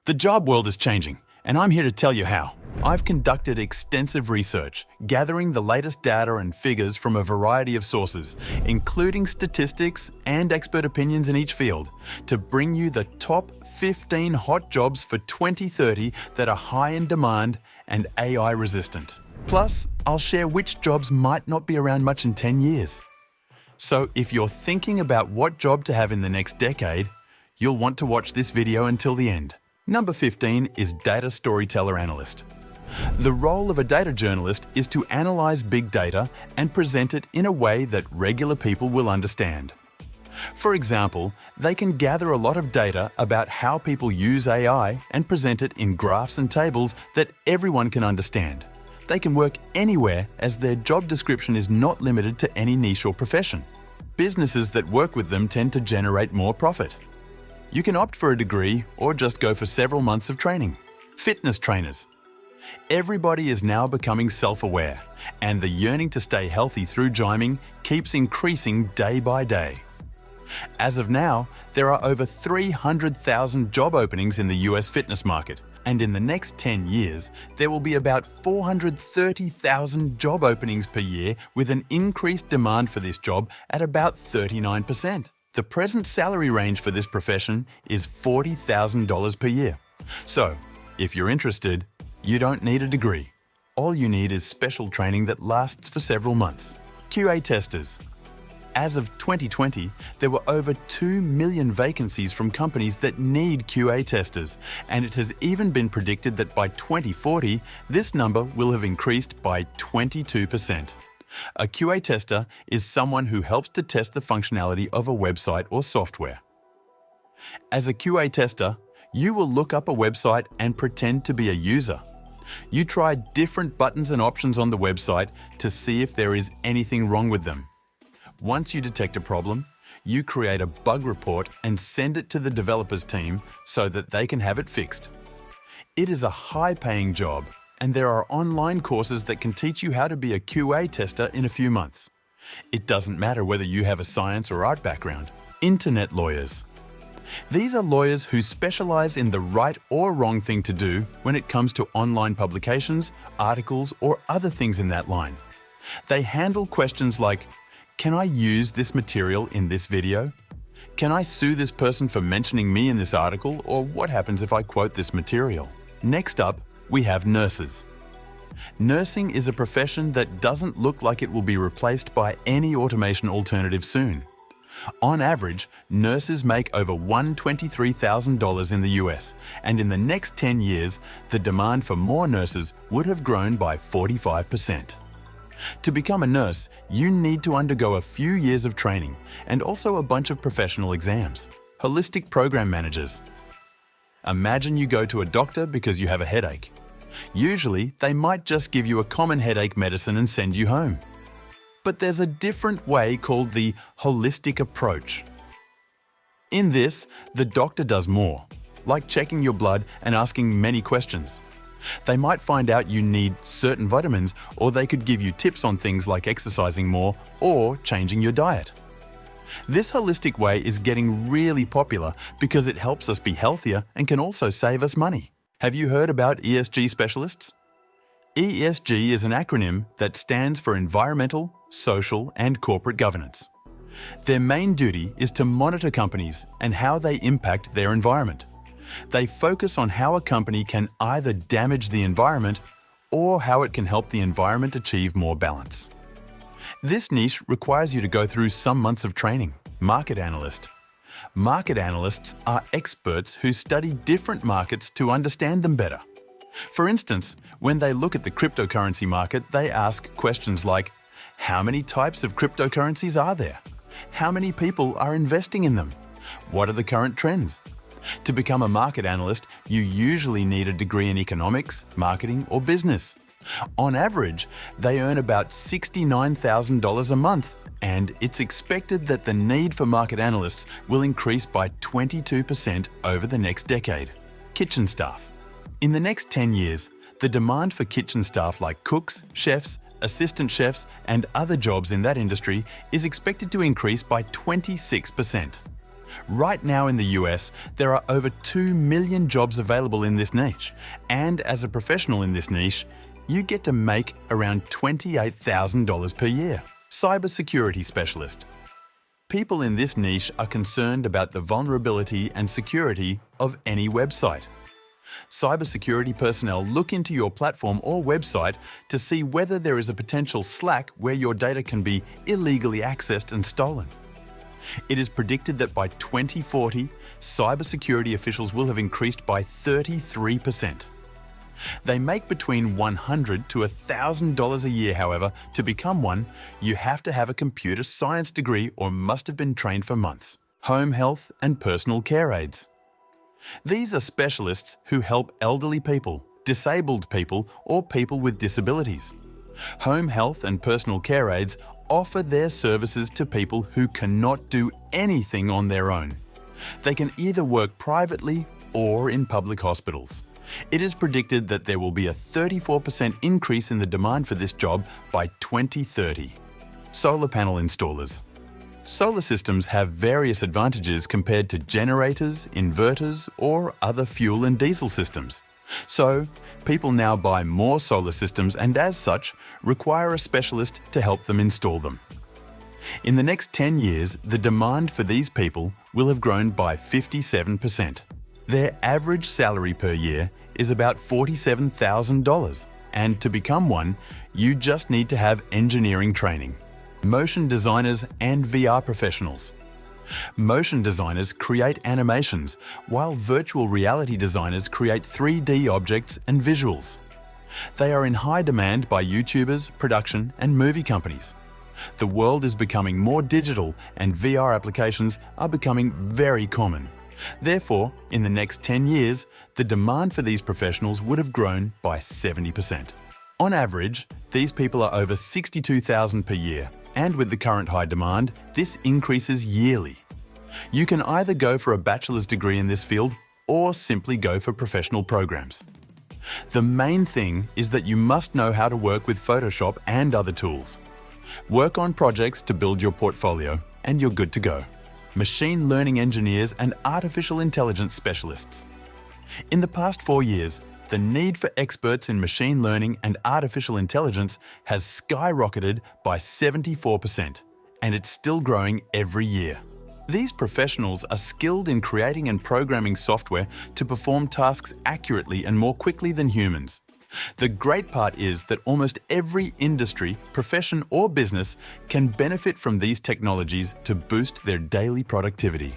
The job world is changing, and I'm here to tell you how. I've conducted extensive research, gathering the latest data and figures from a variety of sources, including statistics and expert opinions in each field, to bring you the top 15 hot jobs for 2030 that are high in demand and AI resistant. Plus, I'll share which jobs might not be around much in 10 years. So if you're thinking about what job to have in the next decade, you'll want to watch this video until the end. Number 15 is Data Storyteller Analyst. The role of a data journalist is to analyze big data and present it in a way that regular people will understand. For example, they can gather a lot of data about how people use AI and present it in graphs and tables that everyone can understand. They can work anywhere as their job description is not limited to any niche or profession. Businesses that work with them tend to generate more profit. You can opt for a degree or just go for several months of training. Fitness trainers. Everybody is now becoming self-aware, and the yearning to stay healthy through gyming keeps increasing day by day. As of now, there are over 300,000 job openings in the US fitness market, and in the next 10 years, there will be about 430,000 job openings per year with an increased demand for this job at about 39%. The present salary range for this profession is $40,000 per year. So, if you're interested, you don't need a degree. All you need is special training that lasts for several months. QA testers. As of 2020, there were over 2 million vacancies from companies that need QA testers, and it has even been predicted that by 2040, this number will have increased by 22%. A QA tester is someone who helps to test the functionality of a website or software. As a QA tester, you will look up a website and pretend to be a user. You try different buttons and options on the website to see if there is anything wrong with them. Once you detect a problem, you create a bug report and send it to the developers team so that they can have it fixed. It is a high-paying job, and there are online courses that can teach you how to be a QA tester in a few months. It doesn't matter whether you have a science or art background. Internet lawyers. These are lawyers who specialize in the right or wrong thing to do when it comes to online publications, articles, or other things in that line. They handle questions like, can I use this material in this video? Can I sue this person for mentioning me in this article, or what happens if I quote this material? Next up, we have nurses. Nursing is a profession that doesn't look like it will be replaced by any automation alternative soon. On average, nurses make over $123,000 in the US, and in the next 10 years, the demand for more nurses would have grown by 45%. To become a nurse, you need to undergo a few years of training and also a bunch of professional exams. Holistic program managers. Imagine you go to a doctor because you have a headache. Usually, they might just give you a common headache medicine and send you home. But there's a different way called the holistic approach. In this, the doctor does more, like checking your blood and asking many questions. They might find out you need certain vitamins, or they could give you tips on things like exercising more or changing your diet. This holistic way is getting really popular because it helps us be healthier and can also save us money. Have you heard about ESG specialists? ESG is an acronym that stands for Environmental, Social, and Corporate Governance. Their main duty is to monitor companies and how they impact their environment. They focus on how a company can either damage the environment or how it can help the environment achieve more balance. This niche requires you to go through some months of training. Market analyst. Market analysts are experts who study different markets to understand them better. For instance, when they look at the cryptocurrency market, they ask questions like, how many types of cryptocurrencies are there? How many people are investing in them? What are the current trends? To become a market analyst, you usually need a degree in economics, marketing, or business. On average, they earn about $69,000 a month, and it's expected that the need for market analysts will increase by 22% over the next decade. Kitchen staff. In the next 10 years, the demand for kitchen staff like cooks, chefs, assistant chefs, and other jobs in that industry is expected to increase by 26%. Right now in the US, there are over 2 million jobs available in this niche, and as a professional in this niche, you get to make around $28,000 per year. Cybersecurity specialist. People in this niche are concerned about the vulnerability and security of any website. Cybersecurity personnel look into your platform or website to see whether there is a potential slack where your data can be illegally accessed and stolen. It is predicted that by 2040, cybersecurity officials will have increased by 33%. They make between $100 to $1,000 a year, however. To become one, you have to have a computer science degree or must have been trained for months. Home health and personal care aides. These are specialists who help elderly people, disabled people, or people with disabilities. Home health and personal care aides offer their services to people who cannot do anything on their own. They can either work privately or in public hospitals. It is predicted that there will be a 34% increase in the demand for this job by 2030. Solar panel installers. Solar systems have various advantages compared to generators, inverters, or other fuel and diesel systems. So, people now buy more solar systems and as such, require a specialist to help them install them. In the next 10 years, the demand for these people will have grown by 57%. Their average salary per year is about $47,000, and to become one, you just need to have engineering training. Motion designers and VR professionals. Motion designers create animations, while virtual reality designers create 3D objects and visuals. They are in high demand by YouTubers, production, and movie companies. The world is becoming more digital and VR applications are becoming very common. Therefore, in the next 10 years, the demand for these professionals would have grown by 70%. On average, these people are over $62,000 per year, and with the current high demand, this increases yearly. You can either go for a bachelor's degree in this field or simply go for professional programs. The main thing is that you must know how to work with Photoshop and other tools. Work on projects to build your portfolio, and you're good to go. Machine learning engineers and artificial intelligence specialists. In the past 4 years, the need for experts in machine learning and artificial intelligence has skyrocketed by 74%, and it's still growing every year. These professionals are skilled in creating and programming software to perform tasks accurately and more quickly than humans. The great part is that almost every industry, profession, or business can benefit from these technologies to boost their daily productivity.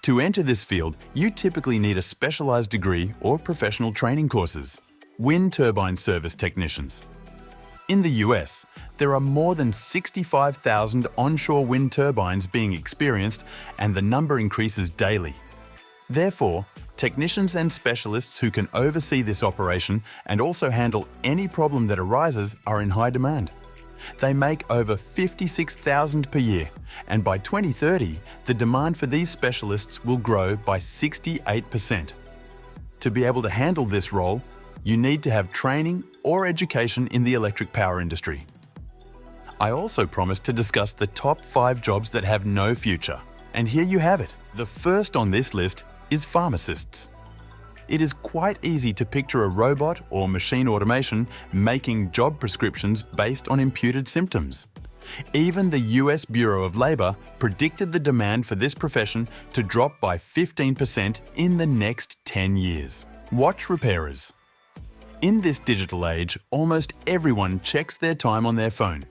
To enter this field, you typically need a specialized degree or professional training courses. Wind turbine service technicians. In the US, there are more than 65,000 onshore wind turbines being experienced, and the number increases daily. Therefore, technicians and specialists who can oversee this operation and also handle any problem that arises are in high demand. They make over $56,000 per year, and by 2030, the demand for these specialists will grow by 68%. To be able to handle this role, you need to have training or education in the electric power industry. I also promised to discuss the top 5 jobs that have no future, and here you have it. The first on this list is pharmacists. It is quite easy to picture a robot or machine automation making job prescriptions based on imputed symptoms. Even the US Bureau of Labor predicted the demand for this profession to drop by 15% in the next 10 years. Watch repairers. In this digital age, almost everyone checks their time on their phone.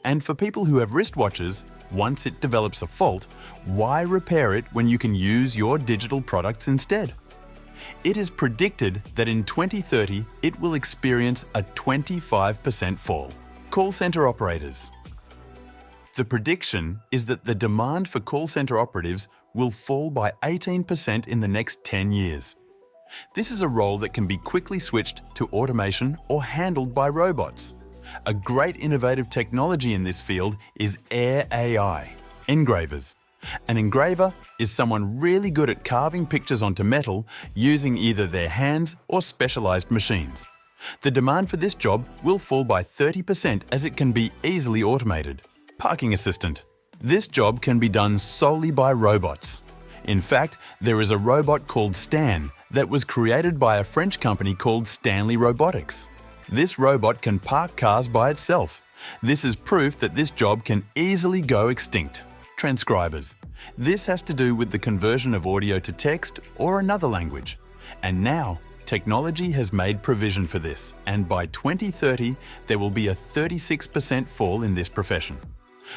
And for people who have wristwatches, once it develops a fault, why repair it when you can use your digital products instead? It is predicted that in 2030, it will experience a 25% fall. Call center operators. The prediction is that the demand for call center operatives will fall by 18% in the next 10 years. This is a role that can be quickly switched to automation or handled by robots. A great innovative technology in this field is Air AI. Engravers. An engraver is someone really good at carving pictures onto metal using either their hands or specialized machines. The demand for this job will fall by 30% as it can be easily automated. Parking assistant. This job can be done solely by robots. In fact, there is a robot called Stan that was created by a French company called Stanley Robotics. This robot can park cars by itself. This is proof that this job can easily go extinct. Transcribers. This has to do with the conversion of audio to text or another language. And now, technology has made provision for this, and by 2030, there will be a 36% fall in this profession.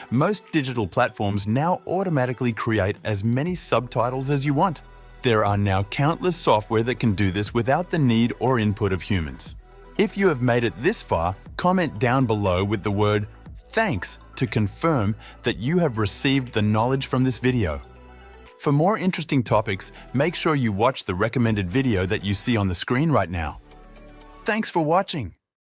Most digital platforms now automatically create as many subtitles as you want. There are now countless software that can do this without the need or input of humans. If you have made it this far, comment down below with the word "thanks" to confirm that you have received the knowledge from this video. For more interesting topics, make sure you watch the recommended video that you see on the screen right now. Thanks for watching.